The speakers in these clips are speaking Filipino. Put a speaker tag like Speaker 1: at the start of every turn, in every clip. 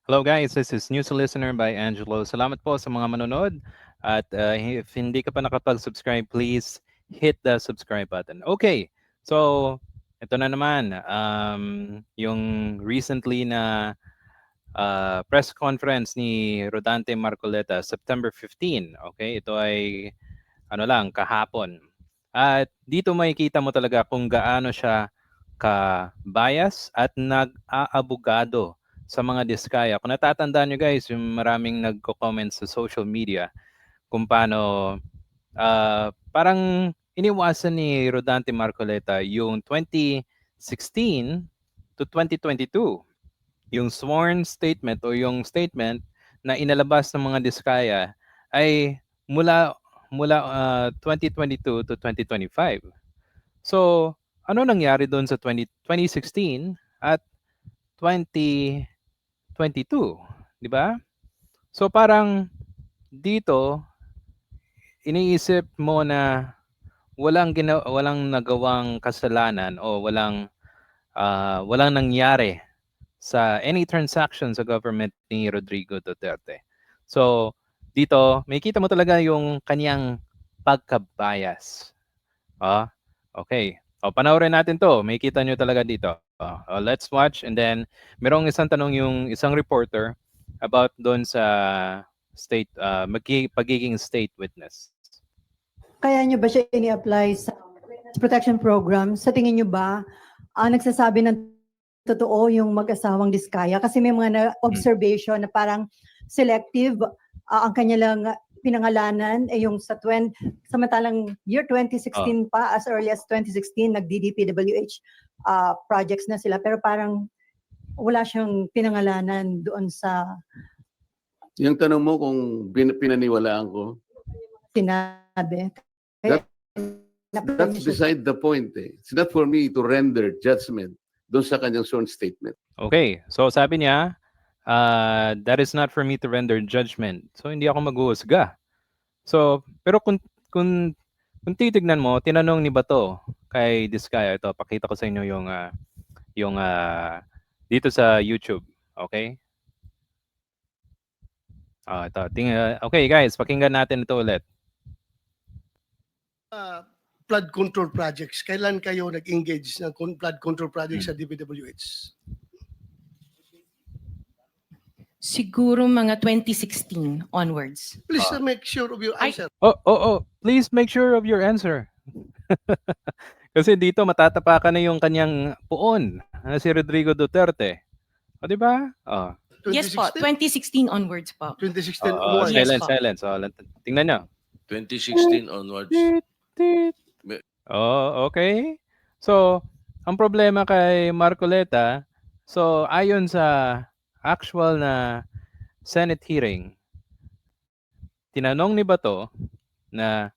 Speaker 1: Hello guys, this is News Listener by Angelo. Salamat po sa mga manonood at if hindi ka pa nakapag-subscribe, please hit the subscribe button. Okay, so ito na naman yung recently na press conference ni Rodante Marcoleta, September 15. Okay, ito ay ano lang, kahapon. At dito makikita mo talaga kung gaano siya ka-bias at nag-aabogado sa mga diskaya. Kung natatandaan nyo guys, yung maraming nagko-comment sa social media kung paano parang iniwasan ni Rodante Marcoleta yung 2016 to 2022, yung sworn statement o yung statement na inalabas ng mga diskaya ay mula 2022 to 2025. So, ano nangyari doon sa 2016 at 2022, 'di ba? So parang dito iniisip mo na walang nagawang kasalanan o walang nangyari sa any transaction sa government ni Rodrigo Duterte. So, dito makikita mo talaga yung kaniyang pagka-bias. Okay. Panoorin natin 'to. Makikita nyo talaga dito. Let's watch and then merong isang tanong yung isang reporter about doon sa state pagiging state witness.
Speaker 2: Kaya nyo ba siya ini-apply sa protection program? Sa tingin nyo ba, nagsasabi ng totoo yung mag-asawang Diskaya? Kasi may mga observation na parang selective ang kanilang pinangalanan yung samantalang year 2016 pa, as early as 2016, nag-DDPWH projects na sila, pero parang wala siyang pinangalanan doon sa
Speaker 3: Yung tanong mo kung pinaniwalaan ko,
Speaker 2: sinabi.
Speaker 3: that's beside the point. It's not for me to render judgment doon sa kanyang sworn statement.
Speaker 1: Okay. So sabi niya, that is not for me to render judgment. So hindi ako maghuhusga. So, pero kung titignan mo, tinanong ni Bato kay Diskaya, ito pakita ko sa inyo yung dito sa YouTube, okay? Ito. Okay guys, pakinggan natin ito ulit.
Speaker 4: Flood control projects. Kailan kayo nag-engage ng flood control projects sa DPWH?
Speaker 5: Siguro mga 2016 onwards.
Speaker 4: Please make sure of your answer.
Speaker 1: Please make sure of your answer. Kasi dito matatapakan na yung kanyang puon, si Rodrigo Duterte. O, di ba?
Speaker 5: Yes po, 2016 onwards po.
Speaker 4: 2016 onwards.
Speaker 5: Yes,
Speaker 1: Silence. Tingnan nyo.
Speaker 6: 2016 onwards.
Speaker 1: Okay. So, ang problema kay Marcoleta, so ayon sa actual na Senate hearing, tinanong ni Bato na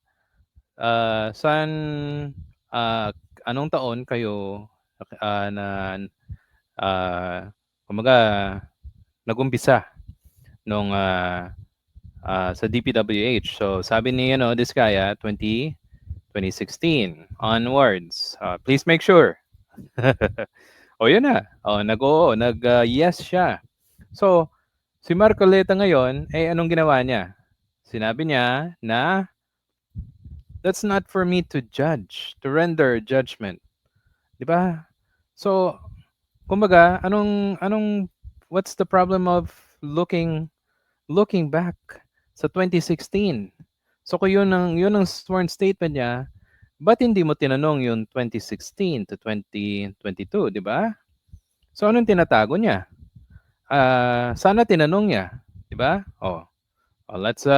Speaker 1: anong taon kayo kumaga nagumpisa nung sa DPWH. So sabi ni Diskaya 2016 onwards. Please make sure. Yun na. Nag-yes siya. So si Marcoleta ngayon, anong ginawa niya? Sinabi niya na that's not for me to judge, to render judgment. 'Di ba? So, kumbaga, what's the problem of looking back sa 2016? So kung yun ang sworn statement niya, ba't hindi mo tinanong yung 2016 to 2022, 'di ba? So anong tinatago niya? Sana tinanong niya, 'di ba? Let's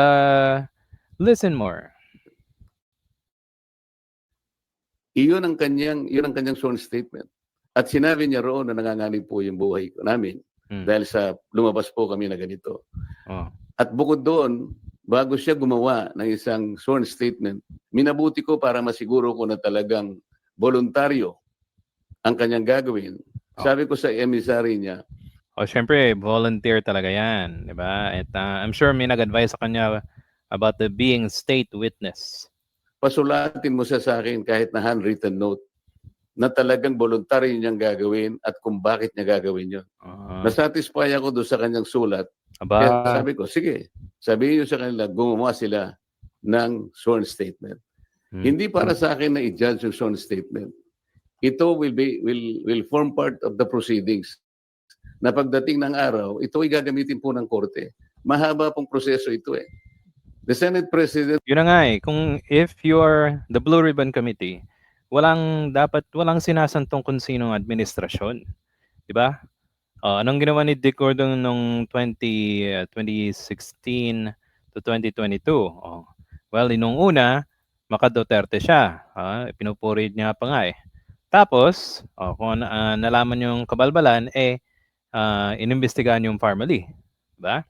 Speaker 1: listen more.
Speaker 3: Iyon ang kanyang sworn statement. At sinabi niya roon na nanganganib po yung buhay namin dahil sa lumabas po kami na ganito. At bukod doon, bago siya gumawa ng isang sworn statement, minabuti ko para masiguro ko na talagang voluntaryo ang kanyang gagawin. Sabi ko sa emissary niya,
Speaker 1: syempre, volunteer talaga yan, di ba? At I'm sure may nag-advise sa kanya about the being state witness.
Speaker 3: pasulatin mo siya sa akin kahit na handwritten note. na talagang voluntary niyang gagawin at kung bakit niya gagawin yun. Nasatisfy ako doon sa kanyang sulat. Kaya
Speaker 1: Aba.
Speaker 3: sabi ko, sige, sabihin niyo sa kanila, gumawa sila ng sworn statement. Hindi para sa akin na i-judge yung sworn statement. Ito will form part of the proceedings. Na pagdating ng araw, ito ay gagamitin po ng korte. Mahaba pong proseso ito eh. The Senate President
Speaker 1: Yun na nga eh, kung if you're the Blue Ribbon Committee, walang sinasantong kung sinong administrasyon. Di ba? Anong ginawa ni Dick Gordon noong 2016 to 2022? Well, nung una, maka-Duterte siya. Pinupuri niya pa nga eh. Tapos, kung nalaman yung kabalbalan, inimbestigahan yung family. Diba?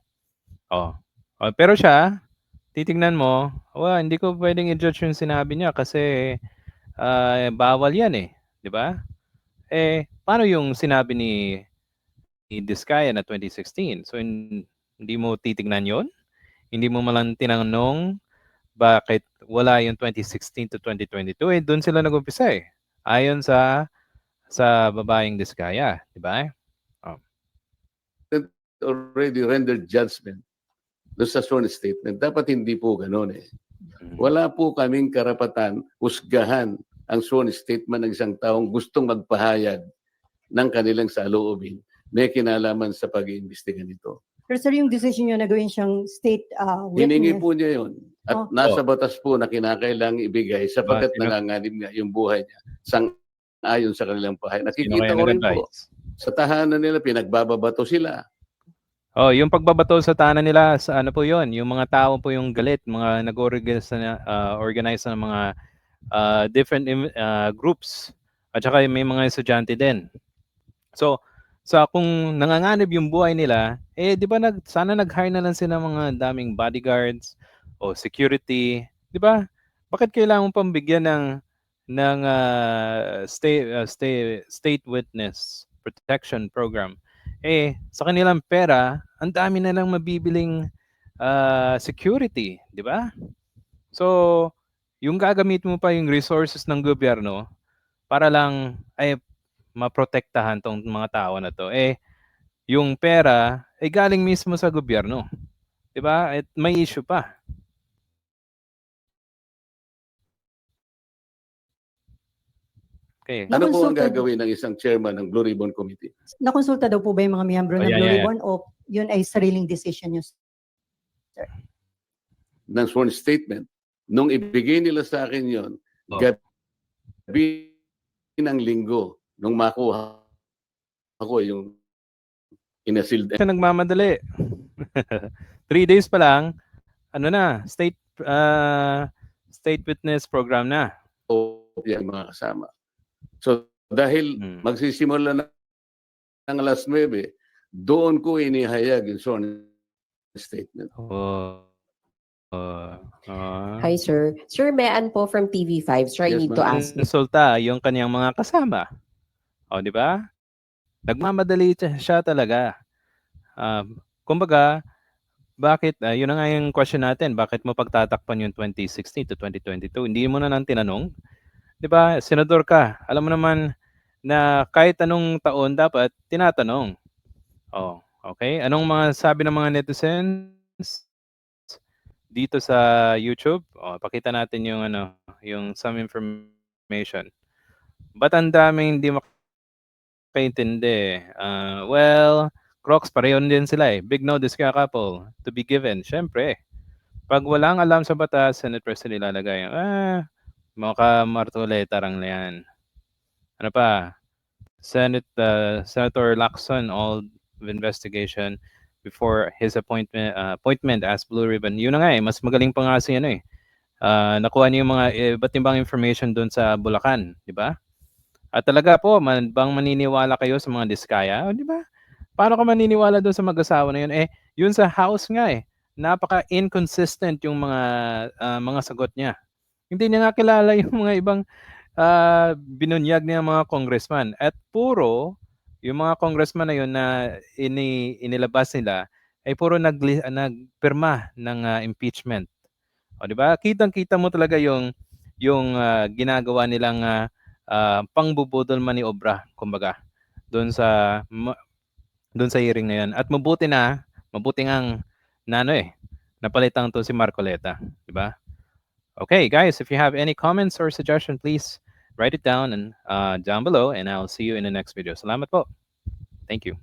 Speaker 1: Pero siya, titignan mo, hindi ko pwedeng i-judge yung sinabi niya kasi bawal yan eh. Diba? Paano yung sinabi ni Diskaya na 2016? So, hindi mo titignan yon? Hindi mo malang tinanong bakit wala yung 2016 to 2022? Doon sila nag-umpisa eh. Ayon sa babaeng Diskaya, di ba?
Speaker 3: already rendered judgment doon sa sworn statement. Dapat hindi po gano'n eh. Wala po kaming karapatan husgahan ang sworn statement ng isang taong gustong magpahayag ng kanilang saloobin may kinalaman sa pag-iimbestiga nito.
Speaker 2: Pero sir, yung decision nyo na gawin siyang state
Speaker 3: Hiningi
Speaker 2: witness,
Speaker 3: po niya yun. At nasa batas po na kinakailangang ibigay sapagkat nanganganib nga yung buhay niya ayon sa kanilang pahay. Nakikita ko rin po sa tahanan nila, pinagbababato sila.
Speaker 1: Yung pagbabato sa tahanan nila, sa ano po yun? Yung mga tao po yung galit, mga nag-organize ng mga different groups. At saka may mga estudyante din. So kung nanganganib yung buhay nila, di ba sana nag-hire na lang sila mga daming bodyguards o security, di ba? Bakit kailangan pang bigyan ng state witness protection program? Sa kanilang pera, ang dami na lang mabibiling security, di ba? So, yung gagamit mo pa yung resources ng gobyerno para lang maprotektahan tong mga tao na to. Yung pera galing mismo sa gobyerno. 'Di ba? At may issue pa. Okay.
Speaker 3: Ano po ang gagawin ng isang chairman ng Blue Ribbon Committee?
Speaker 2: nakonsulta daw po ba yung mga miyembro ng Blue Ribbon o yun ay sariling decision nyo?
Speaker 3: Ng sworn statement. Nung ibigay nila sa akin yon, gabi ng linggo, nung makuha ako yung inasil.
Speaker 1: Siya nagmamadali. 3 days pa lang, ano na, state witness program na.
Speaker 3: Yung mga kasama. So dahil magsisimula na ng alas 9, doon ko inihayag yung sworn statement.
Speaker 7: Hi, sir. Sir Mean po from TV5. Sir, I
Speaker 3: Yes,
Speaker 7: need to
Speaker 3: ma'am.
Speaker 7: ask.
Speaker 1: Konsulta yung kanyang mga kasama. Di ba? Nagmamadali siya talaga. Kumbaga, bakit, yun na nga yung question natin, bakit mo pagtatakpan yung 2016 to 2022? Hindi mo na nang tinanong? Di ba, senador ka, alam mo naman na kahit anong taon dapat tinatanong. Okay? Anong mga sabi ng mga netizens dito sa YouTube? Pakita natin yung yung some information. Ba't ang daming hindi makaintindi? Well, Crocs, pareho din sila eh. Big no Diskaya couple to be given. Siyempre, pag walang alam sa batas, Senate President ilalagay, mga martuleta lang na yan. Ano pa? Senator Lacson, all of investigation before his appointment as Blue Ribbon. Yun na nga mas magaling pa nga si nakuha niyo yung mga iba't ibang information doon sa Bulacan, di ba? At talaga po, bang maniniwala kayo sa mga Diskaya? Di ba? Paano ka maniniwala doon sa mag-asawa na yun? Yun sa house nga napaka-inconsistent yung mga sagot niya. Hindi niya nga kilala yung mga ibang binunyag niya mga congressman. At puro, yung mga congressman na yun na inilabas nila, ay puro nagpirma ng impeachment. Di ba? Kitang-kita mo talaga yung ginagawa nilang pangbubudol man ni obra, kumbaga, doon sa hearing na 'yan. At mabuti ngang napalitan to si Marcoleta, di ba? Okay, guys, if you have any comments or suggestion, please write it down and down below, and I'll see you in the next video. Salamat po. Thank you.